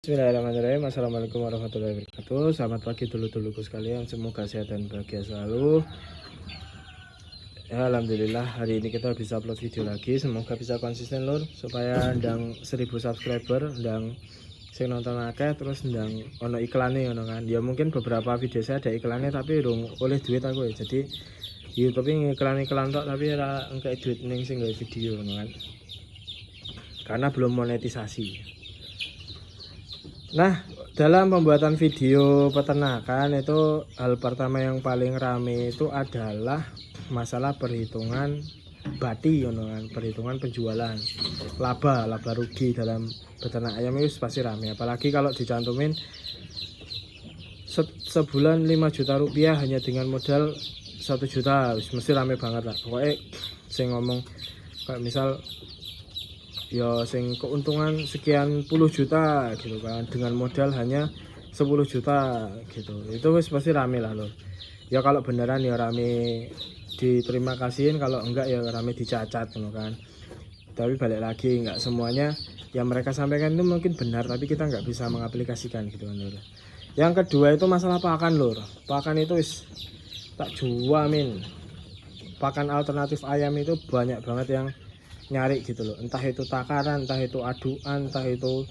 Bismillahirrahmanirrahim. Assalamualaikum warahmatullahi wabarakatuh. Selamat pagi dulu-duluku sekalian. Semoga sehat dan bahagia selalu. Ya, alhamdulillah hari ini kita bisa upload video lagi. Semoga bisa konsisten lur, supaya ndang 1000 subscriber, ndang sing nonton akeh, terus ndang ono iklane ngono kan. Ya mungkin beberapa video saya ada iklannya tapi rung oleh duit aku ya. Jadi YouTube ini iklan-iklan tok tapi ora engke duit ning sing gawe video ngono kan. Karena belum monetisasi. Nah, dalam pembuatan video peternakan itu hal pertama yang paling rame itu adalah masalah perhitungan bati, perhitungan penjualan, laba rugi dalam beternak ayam itu pasti rame. Apalagi kalau dicantumin sebulan 5 juta rupiah hanya dengan modal 1 juta, mesti rame banget lah. Pokoknya saya ngomong kayak misal ya sing keuntungan sekian puluh juta gitu kan dengan modal hanya 10 juta gitu, itu pasti rame lah loh ya. Kalau beneran ya rame diterima kasihin, kalau enggak ya rame dicacat gitu kan. Tapi balik lagi, enggak semuanya yang mereka sampaikan itu mungkin benar, tapi kita nggak bisa mengaplikasikan gitu kan lor. Yang kedua itu masalah pakan lor. Pakan itu tak juamin, pakan alternatif ayam itu banyak banget yang nyari gitu loh, entah itu takaran, entah itu aduan, entah itu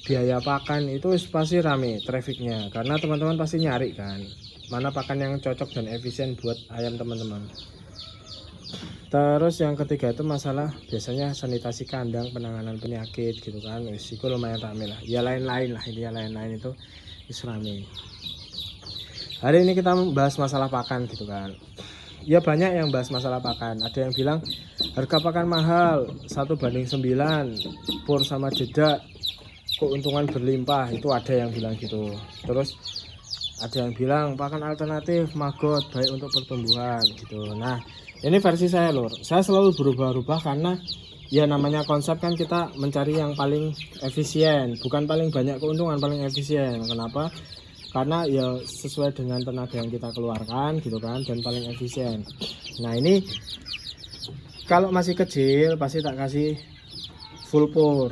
biaya pakan, itu pasti rame trafficnya karena teman-teman pasti nyari kan mana pakan yang cocok dan efisien buat ayam teman-teman. Terus yang ketiga itu masalah biasanya sanitasi kandang, penanganan penyakit gitu kan, itu lumayan rame lah ya. Lain-lain lah ini ya, lain-lain itu rame. Hari ini kita membahas masalah pakan gitu kan. Ya banyak yang bahas masalah pakan. Ada yang bilang harga pakan mahal 1:9, pur sama jeda keuntungan berlimpah, itu ada yang bilang gitu. Terus ada yang bilang pakan alternatif magot baik untuk pertumbuhan gitu. Nah ini versi saya lur, saya selalu berubah-ubah karena ya namanya konsep kan, kita mencari yang paling efisien, bukan paling banyak keuntungan, paling efisien. Kenapa? Karena ya sesuai dengan tenaga yang kita keluarkan gitu kan, dan paling efisien. Nah ini kalau masih kecil pasti tak kasih full pour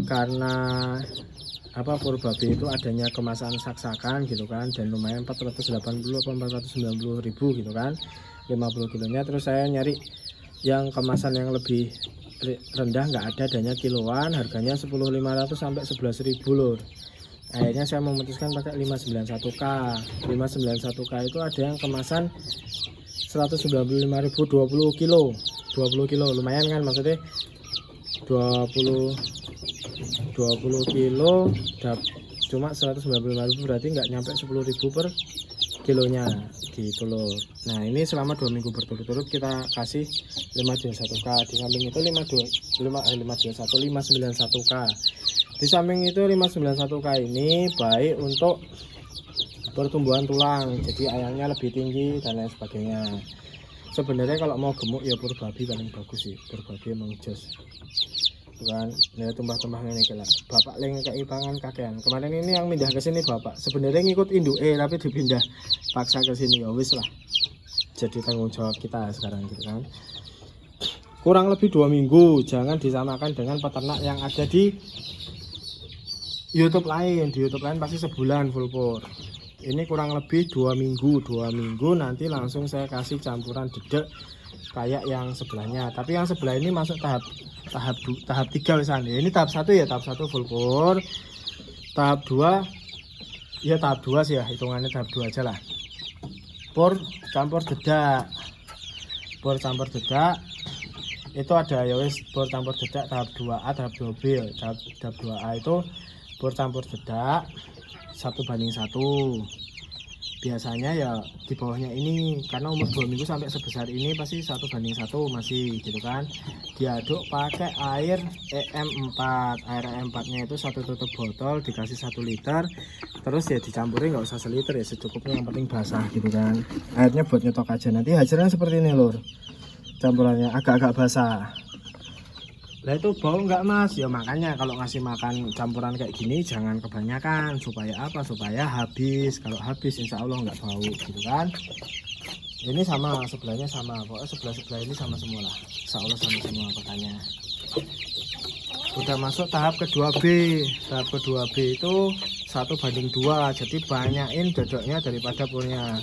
karena apa, pur babi itu adanya kemasan sak-sakan gitu kan, dan lumayan 480 atau 490 ribu gitu kan 50 kilonya. Terus saya nyari yang kemasan yang lebih rendah, nggak ada, adanya kiloan, harganya 10.500 sampai 11.000 lur. Akhirnya saya memutuskan pakai 591K. 591K itu ada yang kemasan 195.000 20 kilo. Lumayan kan, maksudnya 20 kilo cuma 195.000, berarti nggak nyampe 10.000 per kilonya gitu loh. Nah ini selama 2 minggu berturut-turut kita kasih 521K. Di samping itu 591K. Di samping itu 591K ini baik untuk pertumbuhan tulang, jadi ayamnya lebih tinggi dan lain sebagainya. Sebenarnya kalau mau gemuk ya pur babi paling bagus sih, pur babi emang jos kan. Ya tumbah-tumbah ini lah. Bapak lagi kayak pangan kakean. Kemarin ini yang pindah ke sini bapak, sebenarnya ngikut induk tapi dipindah paksa ke sini, ya wis lah. Jadi tanggung jawab kita sekarang gitu kan. Kurang lebih 2 minggu, jangan disamakan dengan peternak yang ada di YouTube lain. Di YouTube lain pasti sebulan full pour. Ini kurang lebih 2 minggu nanti langsung saya kasih campuran dedek kayak yang sebelahnya. Tapi yang sebelah ini masuk tahap 3 misalnya. Ini tahap 1 ya, tahap 1 full pour. Tahap 2 ya, tahap 2 sih ya, hitungannya tahap 2 aja lah. Pur campur dedak. Itu ada ya wis, pur campur dedak tahap 2A, tahap 2B. Tahap 2A itu pur campur dedak 1:1. Biasanya ya di bawahnya ini, karena umur 2 minggu sampai sebesar ini pasti 1:1 masih gitu kan. Diaduk pakai air EM4. Air EM4 nya itu 1 tutup botol, dikasih 1 liter. Terus ya dicampurin, nggak usah seliter ya, secukupnya, yang penting basah gitu kan. Airnya buat nyetok aja, nanti hasilnya seperti ini lur. Campurannya agak-agak basah. Nah itu bau nggak mas? Ya makanya kalau ngasih makan campuran kayak gini jangan kebanyakan, supaya apa? Supaya habis. Kalau habis insya Allah nggak bau gitu kan. Ini sama, sebelahnya sama, pokoknya sebelah ini sama semua lah, insya Allah sama semua pakannya. udah masuk tahap kedua B. Tahap kedua B itu 1:2, jadi banyakin dodoknya daripada purnya,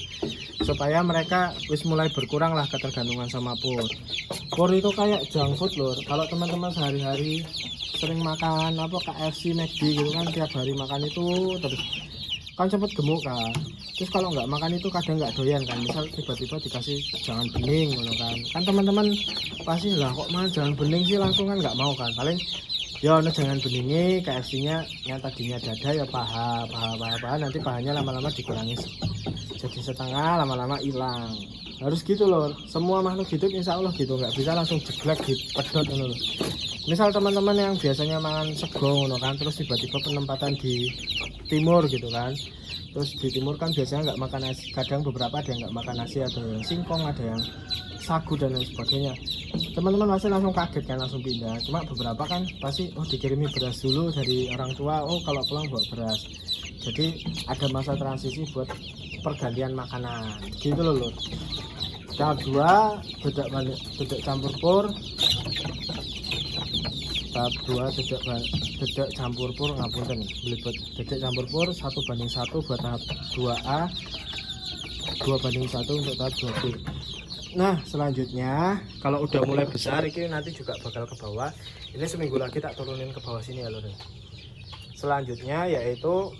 supaya mereka wis mulai berkurang lah ketergantungan sama pur. Pur itu kayak junk food lur. Kalau teman-teman sehari-hari sering makan apa KFC, McD gitu kan, tiap hari makan itu terus kan cepet gemuk kan. Terus kalau nggak makan itu kadang nggak doyan kan, misal tiba-tiba dikasih jangan bening gitu kan teman-teman pasti lah kok mah jangan bening sih, langsung kan nggak mau kan. Paling ya jangan beningnya KFC nya yang tadinya dada ya paha nanti pahanya lama-lama dikurangi jadi setengah, lama-lama hilang. Harus gitu loh, semua makhluk hidup insya Allah gitu, nggak bisa langsung jeglek dipedot gitu loh. Misal teman-teman yang biasanya makan sego kan, terus tiba-tiba penempatan di timur gitu kan, terus di timur kan biasanya nggak makan nasi, kadang beberapa ada yang nggak makan nasi, ada yang singkong, ada yang sagu dan lain sebagainya. Teman-teman pasti langsung kaget kan, langsung pindah. Cuma beberapa kan pasti dikirimi beras dulu dari orang tua, kalau pulang bawa beras. Jadi ada masa transisi buat pergantian makanan gitu loh. Tahap 2 tidak campur pur. Tahap 2 tidak campur pur, ngapunten belibet. Tidak campur pur 1:1 buat tahap 2A, 2:1 untuk tahap 2B. Nah selanjutnya kalau udah mulai besar ini nanti juga bakal ke bawah. Ini seminggu lagi tak turunin ke bawah sini ya lor. Selanjutnya yaitu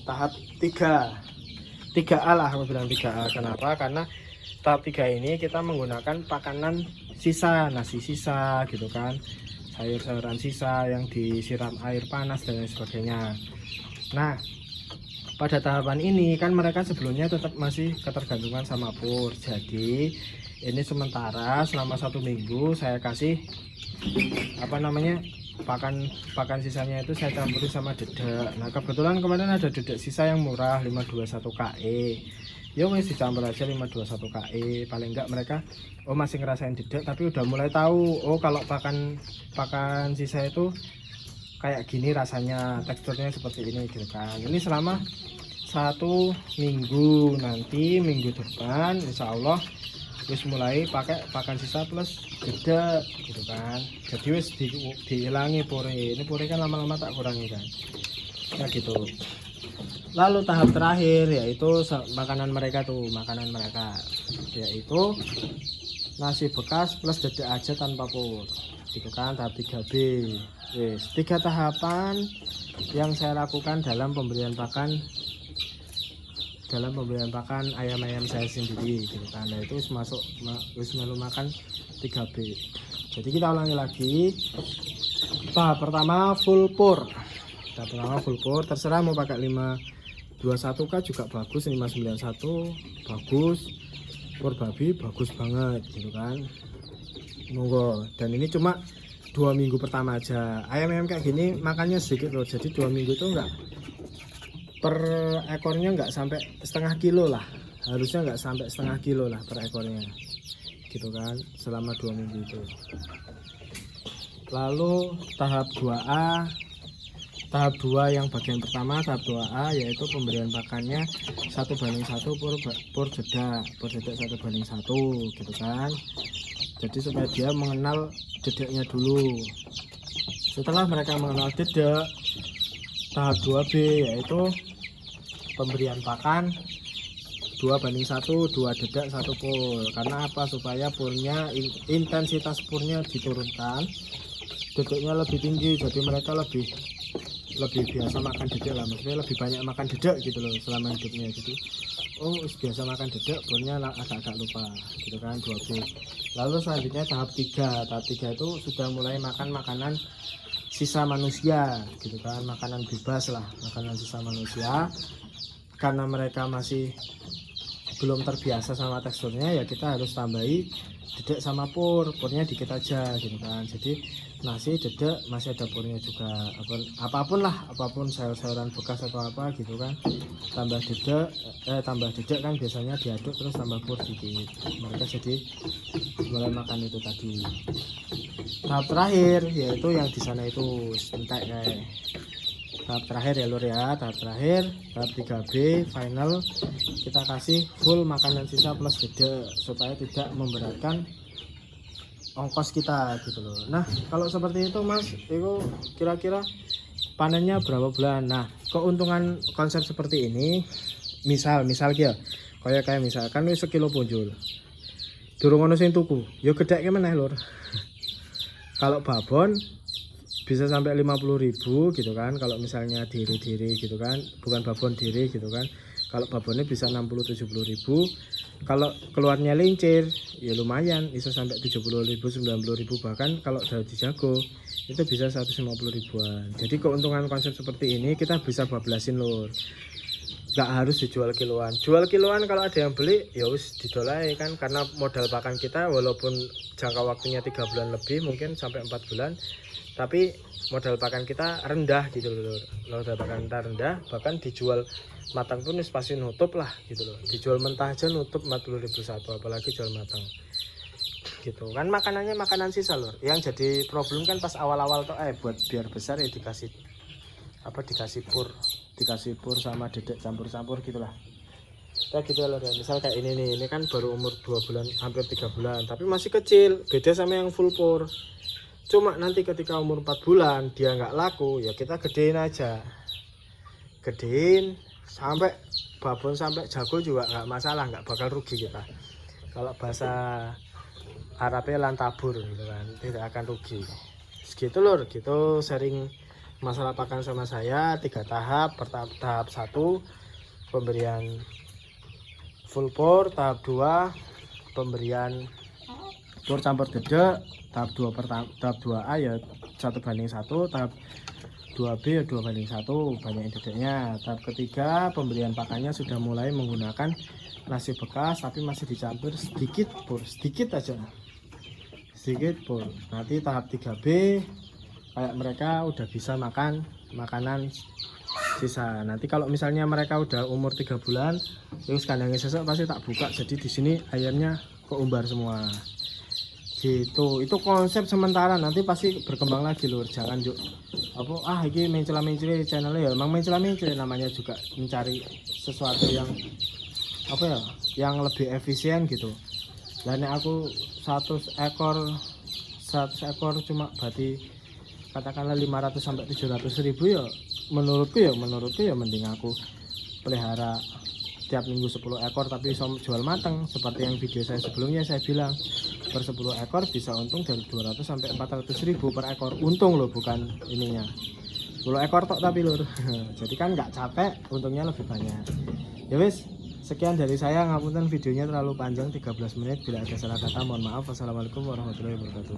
tahap 3A lah, aku bilang 3A. Kenapa? Karena tahap 3 ini kita menggunakan pakanan sisa, nasi sisa gitu kan, sayur-sayuran sisa yang disiram air panas dan lain sebagainya. Nah pada tahapan ini kan mereka sebelumnya tetap masih ketergantungan sama pur. Jadi ini sementara selama 1 minggu saya kasih pakan sisanya itu saya campuri sama dedek. Nah kebetulan kemarin ada dedek sisa yang murah 521 KE, ya wes dicampur aja 521 KE. Paling enggak mereka masih ngerasain dedek, tapi udah mulai tahu kalau pakan sisa itu kayak gini rasanya, teksturnya seperti ini gitu kan. Ini selama 1 minggu, nanti minggu depan insya Allah wis mulai pakai pakan sisa plus dedek gitu kan. Jadi wis dihilangi pore. Ini pore kan lama-lama tak kurangi kan. Nah gitu. Lalu tahap terakhir yaitu makanan mereka yaitu nasi bekas plus dedek aja tanpa pur gitu kan. Tahap 3B. Wis 3 tahapan yang saya lakukan dalam pemberian pakan ayam-ayam saya sendiri gitu kan. Nah itu wis melu makan 3B. Jadi kita ulangi lagi. Tahap pertama full pur. Terserah mau pakai 521K juga bagus, 591 bagus, pur babi bagus banget gitu kan. Monggo. Dan ini cuma 2 minggu pertama aja. Ayam-ayam kayak gini makannya sedikit loh. Jadi 2 minggu itu enggak, per ekornya nggak sampai setengah kilo lah, harusnya nggak sampai setengah kilo lah per ekornya gitu kan, selama 2 minggu itu. Lalu tahap 2A, tahap 2 yang bagian pertama, tahap 2A yaitu pemberian pakannya 1:1 pur dedek 1:1 gitu kan. Jadi supaya dia mengenal dedeknya dulu. Setelah mereka mengenal dedek, tahap 2B yaitu pemberian pakan 2:1, 2 dedek 1 pur. Karena apa? Supaya purnya, intensitas purnya diturunkan, dedeknya lebih tinggi, jadi mereka lebih biasa makan dedek lah, maksudnya lebih banyak makan dedek gitu loh selama hidupnya. Jadi biasa makan dedek, purnya agak lupa gitu kan. 2B. Lalu selanjutnya tahap 3 itu sudah mulai makan makanan sisa manusia gitu kan, makanan bebas lah, makanan sisa manusia. Karena mereka masih belum terbiasa sama teksturnya, ya kita harus tambahi dedek sama purnya dikit aja gitu kan. Jadi nasi, dedek, masih ada purnya juga, apapun sayur-sayuran bekas atau apa gitu kan, tambah dedek kan biasanya diaduk terus tambah pur dikit, mereka jadi mulai makan itu tadi. Tahap terakhir yaitu yang di sana itu entek kayak tahap terakhir ya lur ya. Tahap terakhir, tahap 3B final, kita kasih full makanan sisa plus dedek supaya tidak memberatkan ongkos kita gitu loh. Nah kalau seperti itu Mas, itu kira-kira panennya berapa bulan? Nah keuntungan konsep seperti ini, misal ya, kayak misalkan wis sekilo punjul, durung ono sing tuku, ya gedheke meneh lur. Kalau babon bisa sampai 50.000 gitu kan, kalau misalnya diri gitu kan, bukan babon diri gitu kan. Kalau babonnya bisa 60-70.000, kalau keluarnya lincir ya lumayan, bisa sampai 70.000 90.000, bahkan kalau dari jago itu bisa 150.000-an. Jadi keuntungan konsep seperti ini kita bisa bablasin lur, nggak harus dijual kiloan. Jual kiloan kalau ada yang beli ya wis didolai kan, karena modal pakan kita walaupun jangka waktunya 3 bulan lebih, mungkin sampai 4 bulan, tapi modal pakan kita rendah gitu loh. Modal pakan kita rendah, bahkan dijual matang pun wis pasti nutup lah gitu loh. Dijual mentah aja nutup 40.000 satu, apalagi jual matang gitu kan. Makanannya makanan sisa lur. Yang jadi problem kan pas awal-awal tuh buat biar besar ya dikasih dikasih pur sama dedek campur-campur gitulah. Kayak gitu loh ya. Misal kayak ini nih, ini kan baru umur 2 bulan hampir 3 bulan, tapi masih kecil, beda sama yang full pur. Cuma nanti ketika umur 4 bulan dia nggak laku, ya kita gedein aja, gedein sampai babon sampai jago juga nggak masalah, nggak bakal rugi kita. Kalau bahasa Arabnya lantabur gitu kan, tidak akan rugi. Segitu lur, gitu sharing masalah pakan sama saya 3 tahap. Tahap 1 pemberian full pur, tahap 2 pemberian pur campur dedek, tahap 2A ya 1:1, tahap 2B ya 2:1 banyak dedeknya. Tahap ketiga pemberian pakannya sudah mulai menggunakan nasi bekas tapi masih dicampur sedikit pur, sedikit aja, sedikit pur. Nanti tahap 3B kayak mereka udah bisa makan makanan sisa. Nanti kalau misalnya mereka udah umur 3 bulan, terus kandangnya sesek pasti tak buka, jadi di sini airnya keumbar semua gitu. Itu konsep sementara, nanti pasti berkembang lagi lur. Jangan yuk ini mencela-mencela channelnya, ya emang mencela-mencela, namanya juga mencari sesuatu yang yang lebih efisien gitu. Dan aku 100 ekor cuma berarti katakanlah 500 sampai 700.000 ya, menurutku ya mending aku pelihara tiap minggu 10 ekor tapi jual matang. Seperti yang video saya sebelumnya saya bilang, per 10 ekor bisa untung dari 200 sampai 400.000 per ekor. Untung loh, bukan ininya 10 ekor tok tapi lur. Jadi kan nggak capek, untungnya lebih banyak. Ya wis, sekian dari saya. Ngapunten videonya terlalu panjang 13 menit, bila ada salah kata mohon maaf. Wassalamualaikum warahmatullahi wabarakatuh.